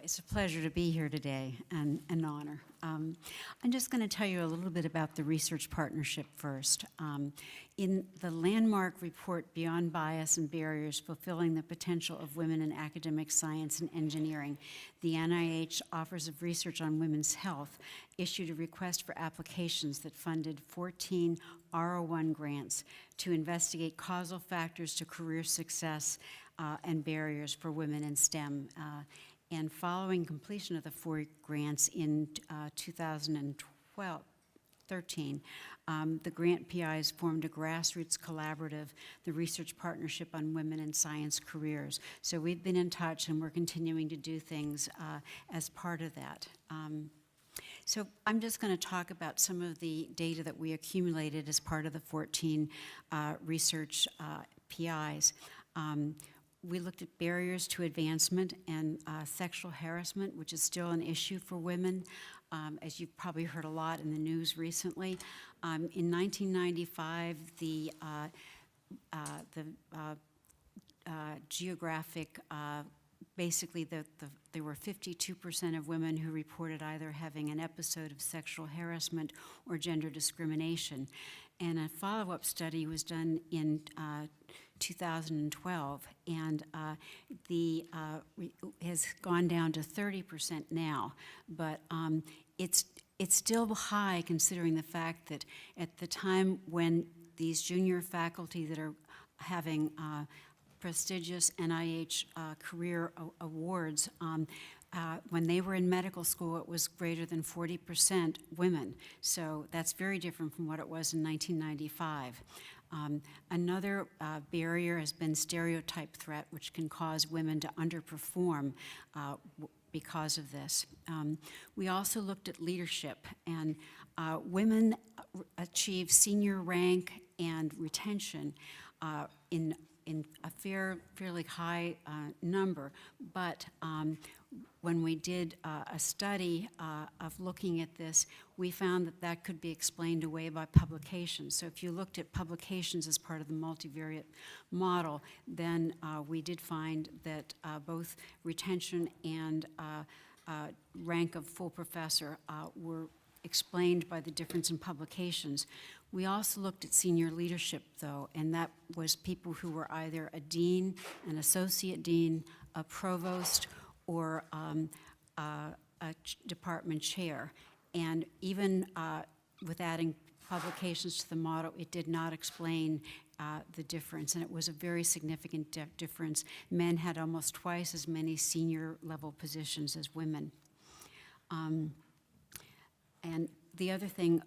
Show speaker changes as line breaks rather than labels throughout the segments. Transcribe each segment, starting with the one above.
It's a pleasure to be here today, and an honor. I'm just going to tell you a little bit about the research partnership first. In the landmark report, Beyond Bias and Barriers, Fulfilling the Potential of Women in Academic Science and Engineering, the NIH Office of Research on Women's Health issued a request for applications that funded 14 R01 grants to investigate causal factors to career success and barriers for women in STEM. And following completion of the 4 grants in 2013, the grant PIs formed a grassroots collaborative, the Research Partnership on Women in Science Careers. So we've been in touch, and we're continuing to do things as part of that. So I'm just going to talk about some of the data that we accumulated as part of the 14 research PIs. We looked at barriers to advancement and sexual harassment, which is still an issue for women, as you've probably heard a lot in the news recently. In 1995, the geographic, basically there were 52% of women who reported either having an episode of sexual harassment or gender discrimination. And a follow-up study was done in 2012, and has gone down to 30% now, but it's still high considering the fact that at the time when these junior faculty that are having prestigious NIH career awards, when they were in medical school, it was greater than 40% women. So that's very different from what it was in 1995. Another barrier has been stereotype threat, which can cause women to underperform because of this. We also looked at leadership, and women achieve senior rank and retention in a fairly high number, but when we did a study of looking at this, we found that that could be explained away by publications. So if you looked at publications as part of the multivariate model, then we did find that both retention and rank of full professor were explained by the difference in publications. We also looked at senior leadership, though, and that was people who were either a dean, an associate dean, a provost, or a department chair. And even with adding publications to the model, it did not explain the difference, and it was a very significant difference. Men had almost twice as many senior level positions as women. And the other thing,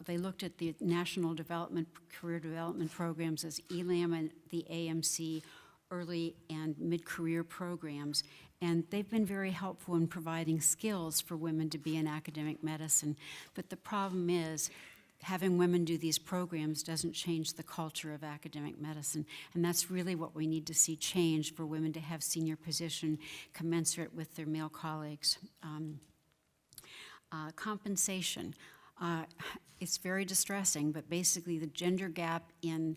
they looked at the National Career Development Programs as ELAM and the AMC early and mid-career programs, and they've been very helpful in providing skills for women to be in academic medicine. But the problem is, having women do these programs doesn't change the culture of academic medicine, and that's really what we need to see change for women to have senior position commensurate with their male colleagues. Compensation. It's very distressing, but basically the gender gap in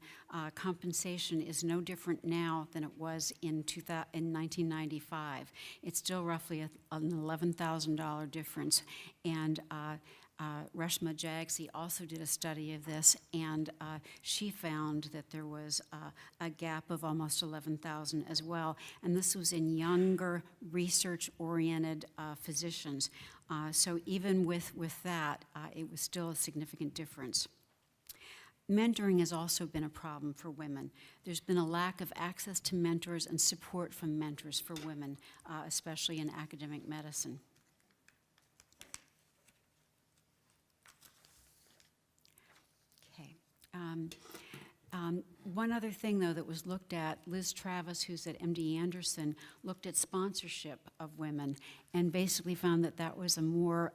compensation is no different now than it was in 1995. It's still roughly an $11,000 difference, and Reshma Jagsi also did a study of this, and she found that there was a gap of almost 11,000 as well, and this was in younger, research-oriented physicians. So even with that, it was still a significant difference. Mentoring has also been a problem for women. There's been a lack of access to mentors and support from mentors for women, especially in academic medicine. One other thing, though, that was looked at, Liz Travis, who's at MD Anderson, looked at sponsorship of women and basically found that that was a more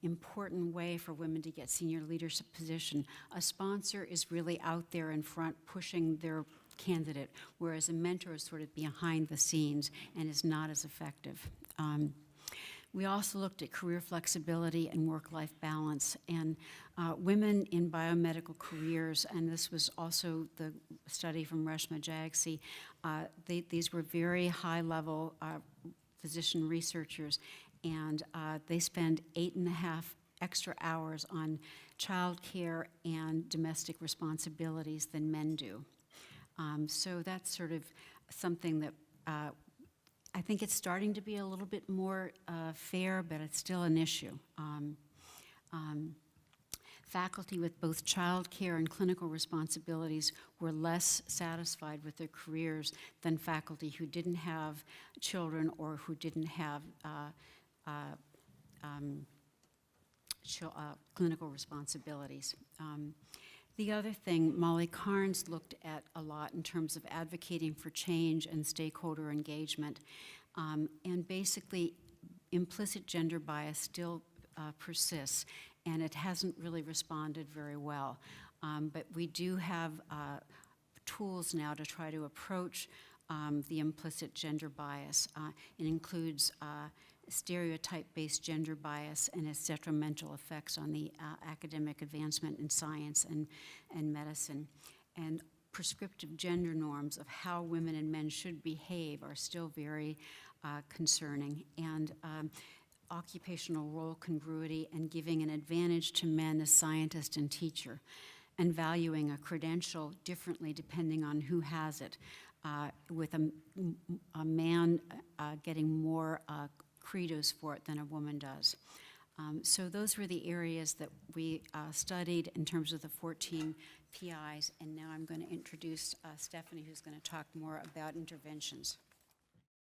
important way for women to get senior leadership position. A sponsor is really out there in front pushing their candidate, whereas a mentor is sort of behind the scenes and is not as effective. We also looked at career flexibility and work-life balance, and women in biomedical careers, and this was also the study from Reshma Jagsi, these were very high-level physician researchers, and they spend 8.5 extra hours on child care and domestic responsibilities than men do. So that's sort of something that I think it's starting to be a little bit more fair, but it's still an issue. Faculty with both child care and clinical responsibilities were less satisfied with their careers than faculty who didn't have children or who didn't have clinical responsibilities. The other thing Molly Carnes looked at a lot in terms of advocating for change and stakeholder engagement, and basically implicit gender bias still persists, and it hasn't really responded very well. But we do have tools now to try to approach the implicit gender bias. It includes stereotype-based gender bias and its detrimental effects on the academic advancement in science and medicine. And prescriptive gender norms of how women and men should behave are still very concerning. And occupational role congruity and giving an advantage to men as scientist and teacher, and valuing a credential differently depending on who has it, with a man getting more credos for it than a woman does. So those were the areas that we studied in terms of the 14 PIs, and now I'm going to introduce Stephanie, who's going to talk more about interventions.